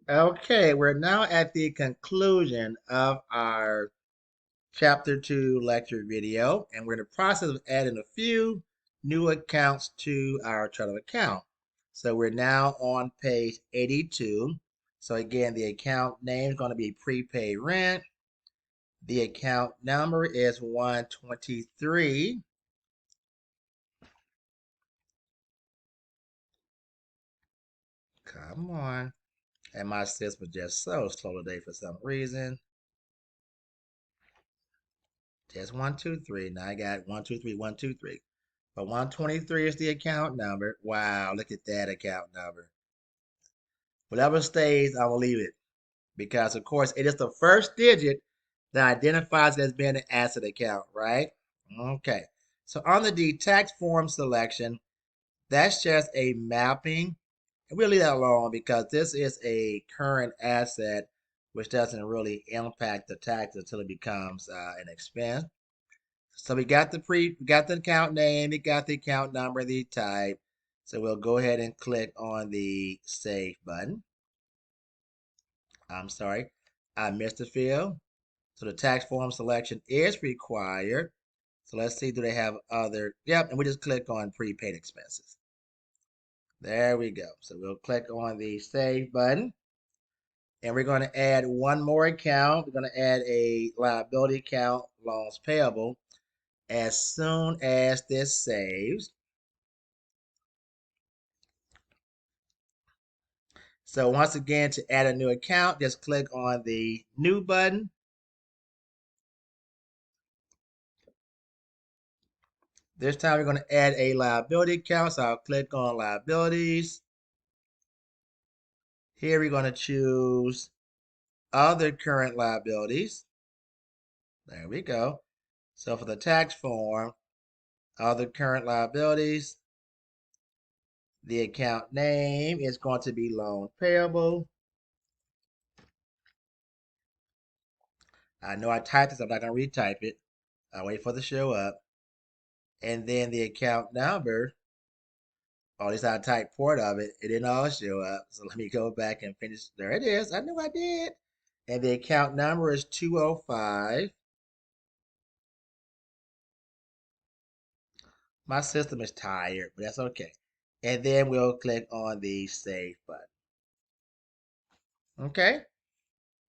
Okay, we're now at the conclusion of our Chapter 2 lecture video, and we're in the process of adding a few new accounts to our chart of account. So we're now on page 82. So again, the account name is going to be prepaid rent. The account number is 123. Come on. And my system was just so slow today for some reason. Just 123. Now I got 123, 123. But 123 is the account number. Wow, look at that account number. Whatever stays, I will leave it. Because, of course, it is the first digit that identifies it as being an asset account, right? Okay. So on the tax form selection, that's just a mapping. And we'll leave that alone because this is a current asset, which doesn't really impact the tax until it becomes an expense. So we got the account name, we got the account number, the type. So we'll go ahead and click on the save button. I'm sorry, I missed a field. So the tax form selection is required. So let's see, do they have other? Yep, and we just click on prepaid expenses. There we go. So we'll click on the save button. And we're going to add one more account. We're going to add a liability account, loans payable, as soon as this saves. So once again, to add a new account, just click on the new button. This time we're going to add a liability account. So I'll click on liabilities. Here we're going to choose other current liabilities. There we go. So for the tax form, other current liabilities, the account name is going to be loan payable. I know I typed this, I'm not going to retype it. I'll wait for the show up. And then the account number, or at least I typed part of it, it didn't all show up. So let me go back and finish. There it is. I knew I did. And the account number is 205. My system is tired, but that's okay. And then we'll click on the save button. Okay.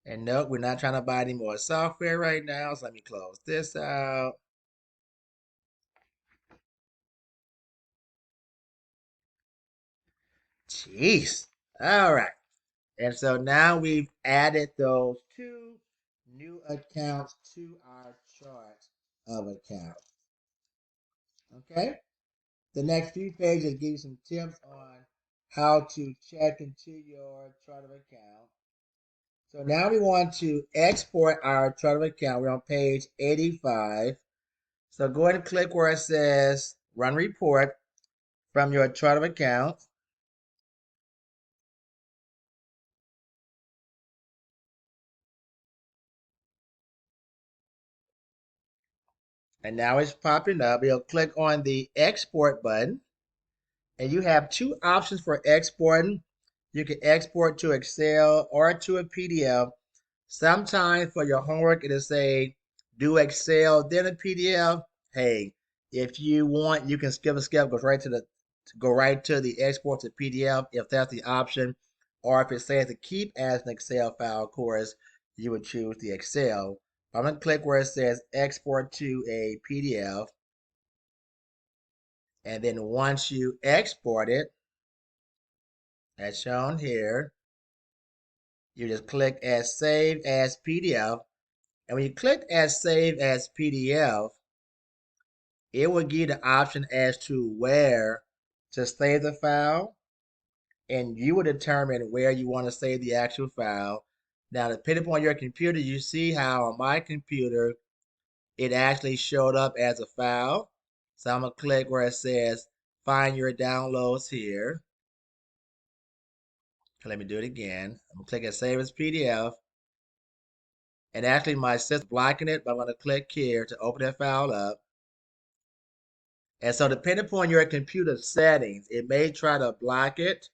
And note, we're not trying to buy any more software right now. So let me close this out. Jeez. All right. And so now we've added those two new accounts to our chart of accounts. Okay. The next few pages give you some tips on how to check into your chart of account. So now we want to export our chart of account. We're on page 85. So go ahead and click where it says Run Report from your chart of account. And now it's popping up. You'll click on the Export button. And you have two options for exporting. You can export to Excel or to a PDF. Sometimes for your homework, it'll say do Excel, then a PDF. Hey, if you want, you can skip a step, go right to the export to PDF if that's the option. Or if it says to keep as an Excel file, of course, you would choose the Excel. I'm gonna click where it says export to a PDF. And then once you export it, as shown here, you just click as save as PDF. And when you click as save as PDF, it will give you the option as to where to save the file. And you will determine where you want to save the actual file. Now, depending upon your computer, you see how on my computer, it actually showed up as a file. So I'm going to click where it says find your downloads here. Let me do it again. I'm going to click as save as PDF. And actually my system's blocking it, but I'm going to click here to open that file up. And so depending upon your computer settings, it may try to block it.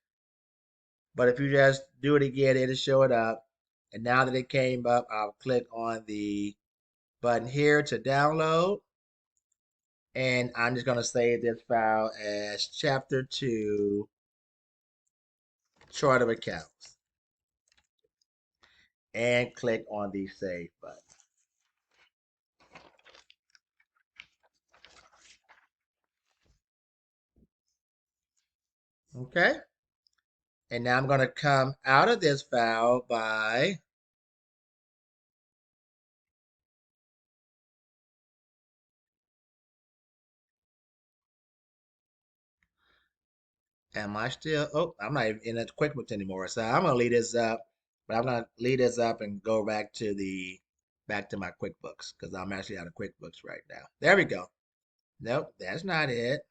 But if you just do it again, it'll show it up. And now that it came up, I'll click on the button here to download. And I'm just going to save this file as chapter 2 chart of accounts and click on the save button. Okay. And now I'm going to come out of this file by am I still? Oh, I'm not even in the QuickBooks anymore. So I'm gonna leave this up, but I'm gonna leave this up and go back to my QuickBooks because I'm actually out of QuickBooks right now. There we go. Nope, that's not it.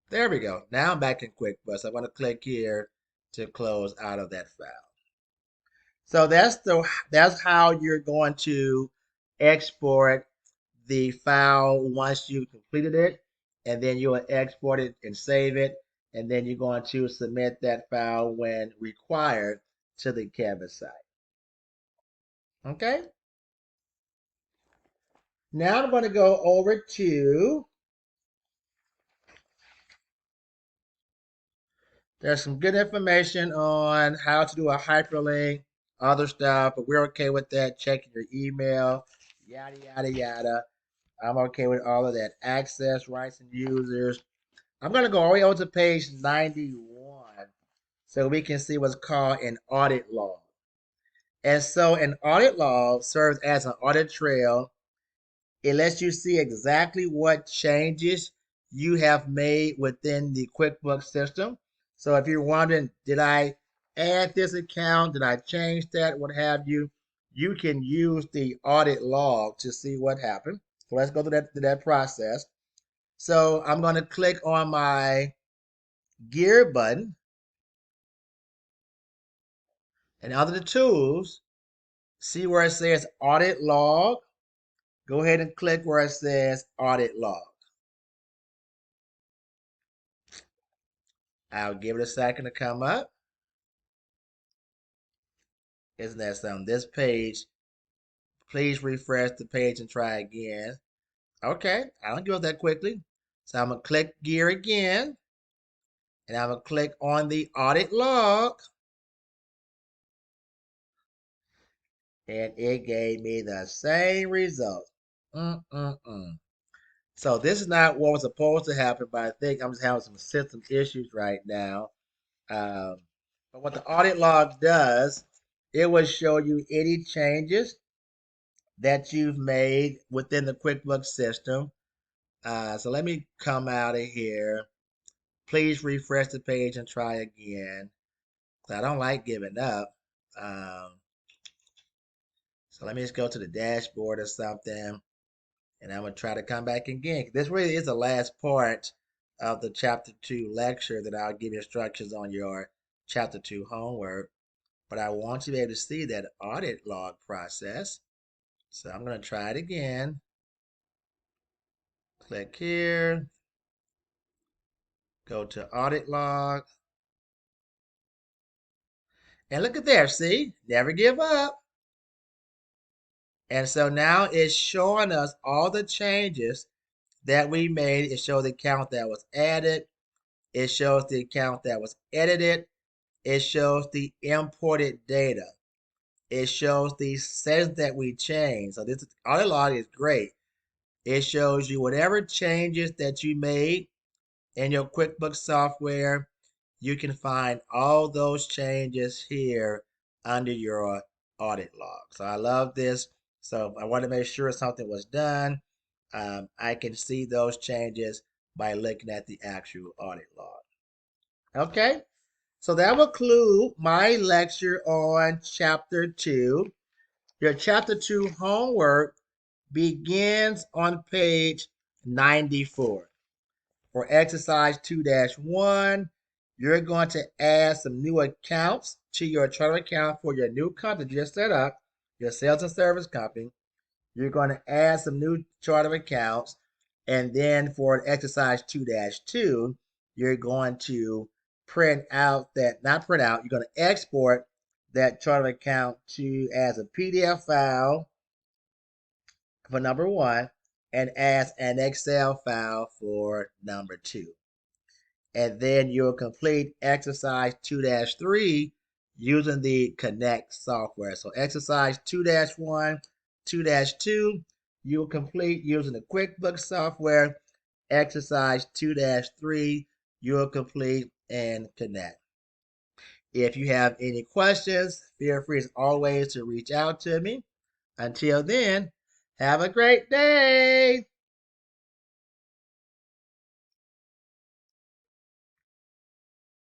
There we go. Now I'm back in QuickBooks. I'm gonna click here to close out of that file. So that's how you're going to export the file once you've completed it, and then you'll export it and save it, and then you're going to submit that file when required to the Canvas site. Okay. Now I'm going to go over to, there's some good information on how to do a hyperlink, other stuff, but we're okay with that. Checking your email, yada, yada, yada. I'm okay with all of that. Access rights and users. I'm going to go all the way over to page 91 so we can see what's called an audit log. And so an audit log serves as an audit trail. It lets you see exactly what changes you have made within the QuickBooks system. So if you're wondering, did I add this account? Did I change that? What have you? You can use the audit log to see what happened. So let's go through that process. So I'm going to click on my gear button, and under the tools, see where it says audit log. Go ahead and click where it says audit log. I'll give it a second to come up. Isn't that something? This page, please refresh the page and try again. Okay, I don't give up that quickly. So I'm going to click gear again, and I'm going to click on the audit log, and it gave me the same result. So this is not what was supposed to happen, but I think I'm just having some system issues right now. Um, but what the audit log does, it will show you any changes that you've made within the QuickBooks system. So let me come out of here. Please refresh the page and try again. I don't like giving up. Um, so let me just go to the dashboard or something. And I'm going to try to come back again. This really is the last part of the Chapter 2 lecture that I'll give you instructions on your Chapter 2 homework. But I want you to be able to see that audit log process. So I'm going to try it again. Click here. Go to audit log. And look at there. See? Never give up. And so now it's showing us all the changes that we made. It shows the account that was added. It shows the account that was edited. It shows the imported data. It shows the settings that we changed. So this audit log is great. It shows you whatever changes that you made in your QuickBooks software. You can find all those changes here under your audit log. So I love this. So I want to make sure something was done. I can see those changes by looking at the actual audit log. Okay. So that will conclude my lecture on Chapter 2. Your Chapter 2 homework begins on page 94. For exercise 2-1, you're going to add some new accounts to your chart account for your new company you just set up, your sales and service company. You're going to add some new chart of accounts, And then for exercise 2-2, you're going to print out that, not print out, you're going to export that chart of account to as a PDF file for number one and as an Excel file for number two. And then you'll complete exercise 2-3 using the Connect software. So exercise 2-1, 2-2, you'll complete using the Quickbooks software. Exercise 2-3, you'll complete in Connect. If you have any questions, feel free as always to reach out to me. Until then, have a great day.